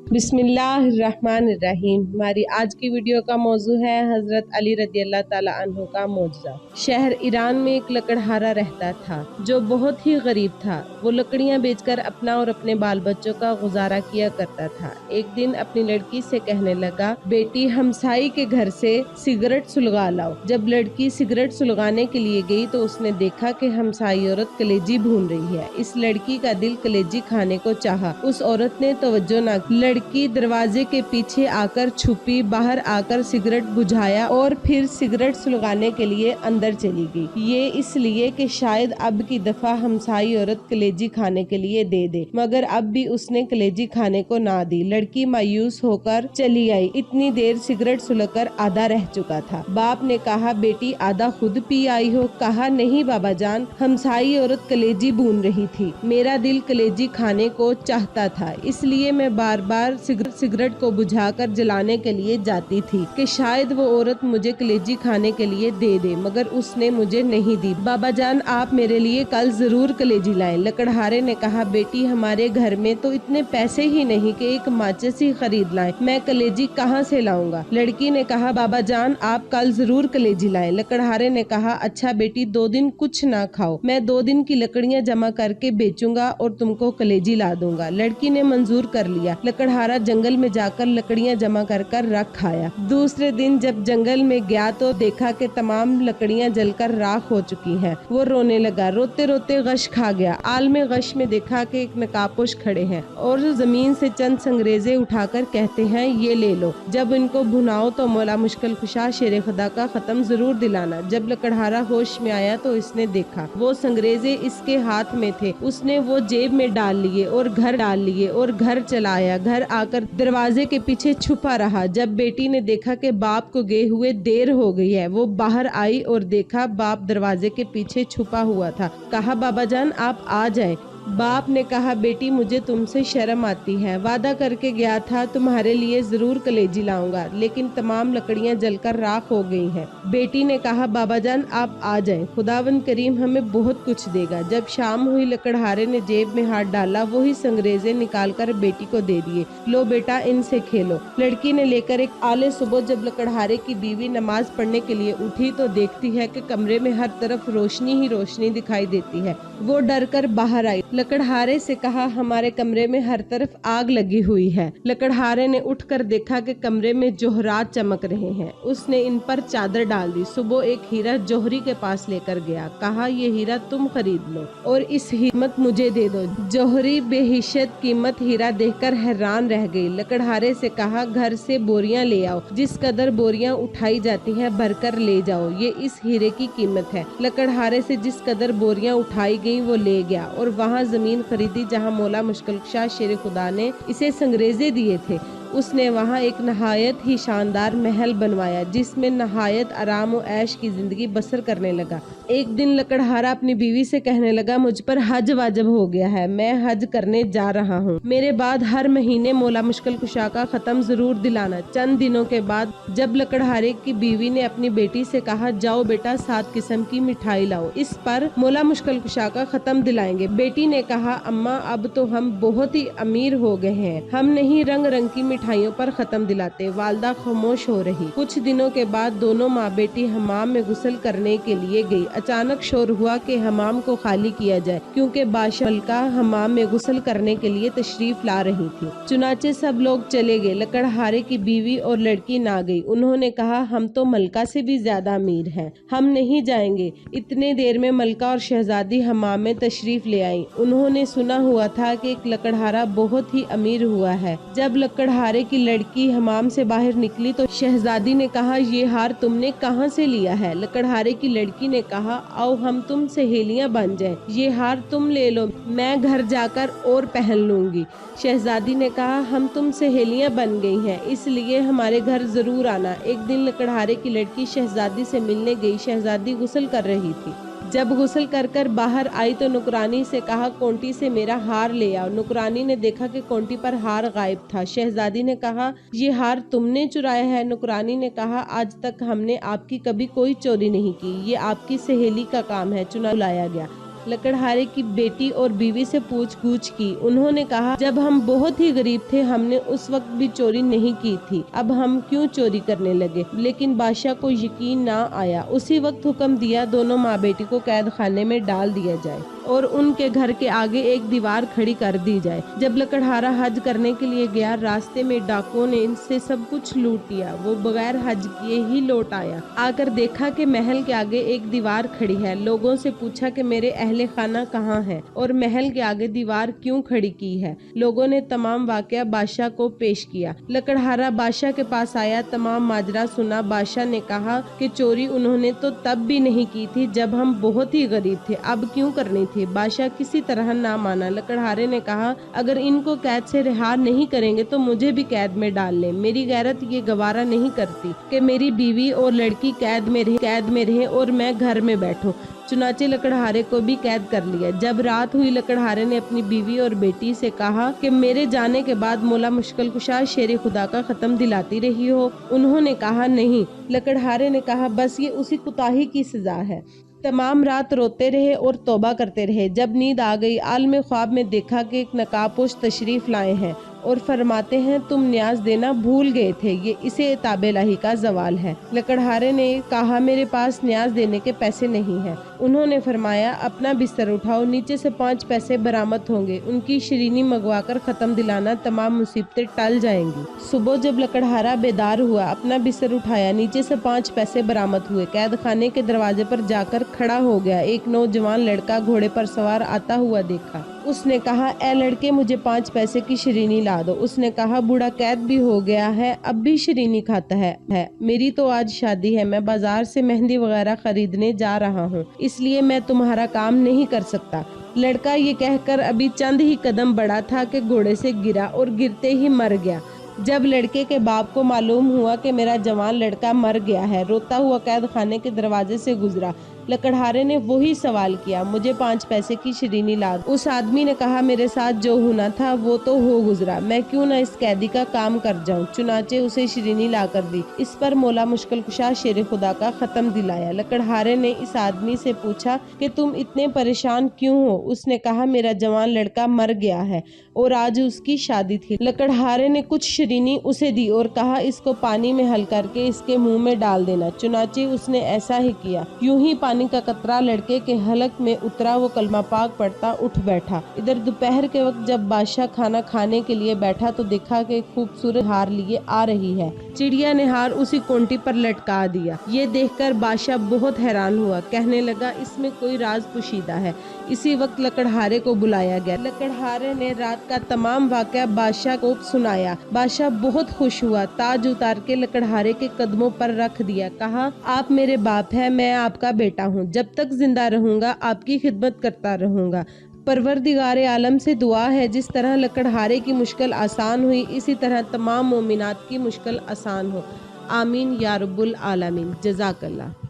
बिस्मिल्लाहिर्रहमानिर्रहीम। हमारी आज की वीडियो का मौजू है हजरत अली रदी अल्लाह ताला अन्हु का मौजज़ा। शहर ईरान में एक लकड़हारा रहता था जो बहुत ही गरीब था। वो लकड़ियां बेचकर अपना और अपने बाल बच्चों का गुजारा किया करता था। एक दिन अपनी लड़की से कहने लगा, बेटी हमसाई के घर से सिगरेट सुलगा लाओ। जब लड़की सिगरेट सुलगाने के लिए गई तो उसने देखा कि हमसाई औरत कलेजी भून रही है। इस लड़की का दिल कलेजी खाने को चाहा। उस औरत ने तवज्जो न की। लड़की दरवाजे के पीछे आकर छुपी, बाहर आकर सिगरेट बुझाया और फिर सिगरेट सुलगाने के लिए अंदर चली गई। ये इसलिए कि शायद अब की दफा हमसाई औरत कलेजी खाने के लिए दे दे, मगर अब भी उसने कलेजी खाने को ना दी। लड़की मायूस होकर चली आई। इतनी देर सिगरेट सुलगकर आधा रह चुका था। बाप ने कहा, बेटी आधा खुद पी आई हो? कहा, नहीं बाबा जान, हमसाई औरत कलेजी भून रही थी। मेरा दिल कलेजी खाने को चाहता था, इसलिए मैं बार बार सिगरेट को बुझाकर जलाने के लिए जाती थी कि शायद वो औरत मुझे कलेजी खाने के लिए दे दे, मगर उसने मुझे नहीं दी। बाबा जान, आप मेरे लिए कल जरूर कलेजी लाएं। लकड़हारे ने कहा, बेटी हमारे घर में तो इतने पैसे ही नहीं कि एक माचिस ही खरीद लाएं। मैं कलेजी कहाँ से लाऊंगा? लड़की ने कहा, बाबा जान आप कल जरूर कलेजी लाएं। लकड़हारे ने कहा, अच्छा बेटी 2 दिन कुछ ना खाओ, मैं 2 दिन की लकड़ियाँ जमा करके बेचूंगा और तुमको कलेजी ला दूंगा। लड़की ने मंजूर कर लिया। लकड़हारा जंगल में जाकर लकड़ियां जमा कर रख आया। दूसरे दिन जब जंगल में गया तो देखा कि तमाम लकड़ियां जलकर राख हो चुकी हैं। वो रोने लगा। रोते रोते गश खा गया। आलमे गश में देखा कि एक नकाबपोश खड़े हैं और जमीन से चंद संगरेजे उठाकर कहते हैं, ये ले लो, जब इनको भुनाओ तो मौला मुश्किल कुशा शेर खुदा का खत्म जरूर दिलाना। जब लकड़हारा होश में आया तो इसने देखा वो संगरेजे इसके हाथ में थे। उसने वो जेब में डाल लिए और घर चला आया। घर आकर दरवाजे के पीछे छुपा रहा। जब बेटी ने देखा कि बाप को गए हुए देर हो गई है, वो बाहर आई और देखा बाप दरवाजे के पीछे छुपा हुआ था। कहा, बाबा जान आप आ जाएं। बाप ने कहा, बेटी मुझे तुमसे शर्म आती है, वादा करके गया था तुम्हारे लिए जरूर कलेजी लाऊंगा, लेकिन तमाम लकड़ियां जलकर राख हो गई हैं। बेटी ने कहा, बाबा जान आप आ जाएं, खुदावंद करीम हमें बहुत कुछ देगा। जब शाम हुई लकड़हारे ने जेब में हाथ डाला, वही संगरेजे निकालकर बेटी को दे दिए। लो बेटा इनसे खेलो। लड़की ने लेकर एक आले सुबह जब लकड़हारे की बीवी नमाज पढ़ने के लिए उठी तो देखती है कि कमरे में हर तरफ रोशनी ही रोशनी दिखाई देती है। वो डर कर बाहर आई। लकड़हारे से कहा, हमारे कमरे में हर तरफ आग लगी हुई है। लकड़हारे ने उठकर देखा कि कमरे में जोहरात चमक रहे हैं। उसने इन पर चादर डाल दी। सुबह एक हीरा जौहरी के पास लेकर गया। कहा, ये हीरा तुम खरीद लो और इस कीमत मुझे दे दो। जौहरी बेहिशत कीमत हीरा देखकर हैरान रह गई। लकड़हारे से कहा, घर से बोरियां ले आओ, जिस कदर बोरियां उठाई जाती हैं भरकर ले जाओ, ये इस हीरे की कीमत है। लकड़हारे से जिस कदर बोरियां उठाई गई वो ले गया और वहाँ जमीन खरीदी जहाँ मौला मुश्किल कुशा शेर खुदा ने इसे संगरेजे दिए थे। उसने वहाँ एक नहायत ही शानदार महल बनवाया जिसमें नहायत आराम और ऐश की जिंदगी बसर करने लगा। एक दिन लकड़हारा अपनी बीवी से कहने लगा, मुझ पर हज वाजिब हो गया है, मैं हज करने जा रहा हूँ। मेरे बाद हर महीने मौला मुश्किल कुशा का खत्म जरूर दिलाना। चंद दिनों के बाद जब लकड़हारे की बीवी ने अपनी बेटी से कहा, जाओ बेटा 7 किस्म की मिठाई लाओ, इस पर मौला मुश्किल कुशा का खत्म दिलाएंगे। बेटी ने कहा, अम्मा अब तो हम बहुत ही अमीर हो गए हैं, हम नहीं रंग रंग की मिठाइयों पर खत्म दिलाते। वालदा खामोश हो रही। कुछ दिनों के बाद दोनों माँ बेटी हमाम में गुस्ल करने के लिए गई। अचानक शोर हुआ कि हमाम को खाली किया जाए, क्योंकि बादशाह मलका हमाम में गुस्ल करने के लिए तशरीफ ला रही थी। चुनाचे सब लोग चले गए। लकड़हारे की बीवी और लड़की ना गई। उन्होंने कहा, हम तो मलका से भी ज्यादा अमीर हैं, हम नहीं जाएंगे। इतने देर में मलका और शहजादी हमाम में तशरीफ ले आई। उन्होंने सुना हुआ था कि एक लकड़हारा बहुत ही अमीर हुआ है। जब लकड़हारे की लड़की हमाम से बाहर निकली तो शहजादी ने कहा, ये हार तुमने कहाँ से लिया है? लकड़हारे की लड़की ने कहा, आओ हम तुम सहेलियां बन जाएं, ये हार तुम ले लो, मैं घर जाकर और पहन लूंगी। शहजादी ने कहा, हम तुम सहेलियां बन गई हैं, इसलिए हमारे घर जरूर आना। एक दिन लकड़हारे की लड़की शहजादी से मिलने गई। शहजादी गुस्ल कर रही थी। जब गुस्ल कर कर बाहर आई तो नुकरानी से कहा, कोंटी से मेरा हार ले आओ। नुकरानी ने देखा कि कोंटी पर हार गायब था। शहजादी ने कहा, ये हार तुमने चुराया है? नुकरानी ने कहा, आज तक हमने आपकी कभी कोई चोरी नहीं की, ये आपकी सहेली का काम है, चुना लाया गया। लकड़हारे की बेटी और बीवी से पूछ-गूछ की। उन्होंने कहा, जब हम बहुत ही गरीब थे हमने उस वक्त भी चोरी नहीं की थी, अब हम क्यों चोरी करने लगे। लेकिन बादशाह को यकीन ना आया। उसी वक्त हुक्म दिया दोनों माँ बेटी को कैद खाने में डाल दिया जाए और उनके घर के आगे एक दीवार खड़ी कर दी जाए। जब लकड़हारा हज करने के लिए गया, रास्ते में डाकुओं ने इनसे सब कुछ लूट लिया। वो बगैर हज किए ही लौट आया। आकर देखा कि महल के आगे एक दीवार खड़ी है। लोगों से पूछा कि मेरे अहले खाना कहाँ है और महल के आगे दीवार क्यों खड़ी की है। लोगों ने तमाम वाकया बादशाह को पेश किया। लकड़हारा बादशाह के पास आया, तमाम माजरा सुना। बादशाह ने कहा कि चोरी उन्होंने तो तब भी नहीं की थी जब हम बहुत ही गरीब थे, अब क्यों करनी थी। बादशाह किसी तरह ना माना। लकड़हारे ने कहा, अगर इनको कैद से रिहा नहीं करेंगे तो मुझे भी कैद में डाल लें। मेरी गैरत ये गवारा नहीं करती कि मेरी बीवी और लड़की कैद में रहे और मैं घर में बैठूं। चुनाचे लकड़हारे को भी कैद कर लिया। जब रात हुई, लकड़हारे ने अपनी बीवी और बेटी से कहा कि मेरे जाने के बाद मौला मुश्किल कुशा शेर खुदा का खत्म दिलाती रही हो। उन्होंने कहा, नहीं। लकड़हारे ने कहा, बस ये उसी कुताही की सजा है। तमाम रात रोते रहे और तौबा करते रहे। जब नींद आ गई, आलम ख्वाब में देखा कि एक नकाबपोश तशरीफ लाए हैं और फरमाते हैं, तुम न्याज देना भूल गए थे, ये इसे ताबे लाही का जवाल है। लकड़हारे ने कहा, मेरे पास न्याज देने के पैसे नहीं हैं। उन्होंने फरमाया, अपना बिस्तर उठाओ, नीचे से 5 पैसे बरामद होंगे, उनकी शरीनी मंगवा कर खत्म दिलाना, तमाम मुसीबतें टल जाएंगी। सुबह जब लकड़हारा बेदार हुआ, अपना बिस्तर उठाया, नीचे से 5 पैसे बरामद हुए। कैद खाने के दरवाजे पर जाकर खड़ा हो गया। एक नौजवान लड़का घोड़े पर सवार आता हुआ देखा। उसने कहा, ए लड़के, मुझे 5 पैसे की शरीनी ला दो। उसने कहा, बूढ़ा कैद भी हो गया है, अब भी शरीनी खाता है। मेरी तो आज शादी है, मैं बाजार से मेहंदी वगैरह खरीदने जा रहा हूँ, इसलिए मैं तुम्हारा काम नहीं कर सकता। लड़का ये कहकर अभी चंद ही कदम बढ़ा था कि घोड़े से गिरा और गिरते ही मर गया। जब लड़के के बाप को मालूम हुआ कि मेरा जवान लड़का मर गया है, रोता हुआ कैद खाने के दरवाजे से गुजरा। लकड़हारे ने वही सवाल किया, मुझे 5 पैसे की शरीनी ला दो। उस आदमी ने कहा, मेरे साथ जो होना था वो तो हो गुजरा, मैं क्यों ना इस कैदी का काम कर जाऊं। चुनाचे उसे शरीनी ला कर दी। इस पर मौला मुश्किल कुशा शेर खुदा का खत्म दिलाया। लकड़हारे ने इस आदमी से पूछा कि तुम इतने परेशान क्यों हो। उसने कहा, मेरा जवान लड़का मर गया है और आज उसकी शादी थी। लकड़हारे ने कुछ शरीनी उसे दी और कहा, इसको पानी में हल करके इसके मुंह में डाल देना। चुनाचे उसने ऐसा ही किया। यूं ही पानी का कतरा लड़के के हलक में उतरा। वो कलमा पाक पढ़ता उठ बैठा। इधर दोपहर के वक्त जब बादशाह खाना खाने के लिए बैठा तो देखा कि खूबसूरत हार लिए आ रही है। चिड़िया ने हार उसी कोंटी पर लटका दिया। ये देखकर बादशाह बहुत हैरान हुआ। कहने लगा, इसमें कोई राज पोशीदा है। इसी वक्त लकड़हारे को बुलाया गया। लकड़हारे ने रात का तमाम वाकया बादशाह को सुनाया। बादशाह बहुत खुश हुआ। ताज उतार के लकड़हारे के कदमों पर रख दिया। कहा, आप मेरे बाप है, मैं आपका बेटा हूँ। जब तक जिंदा रहूंगा आपकी खिदमत करता रहूंगा। परवरदिगार आलम से दुआ है, जिस तरह लकड़हारे की मुश्किल आसान हुई, इसी तरह तमाम मोमिनात की मुश्किल आसान हो। आमीन या रब्बुल आलमीन। जज़ाकल्लाह।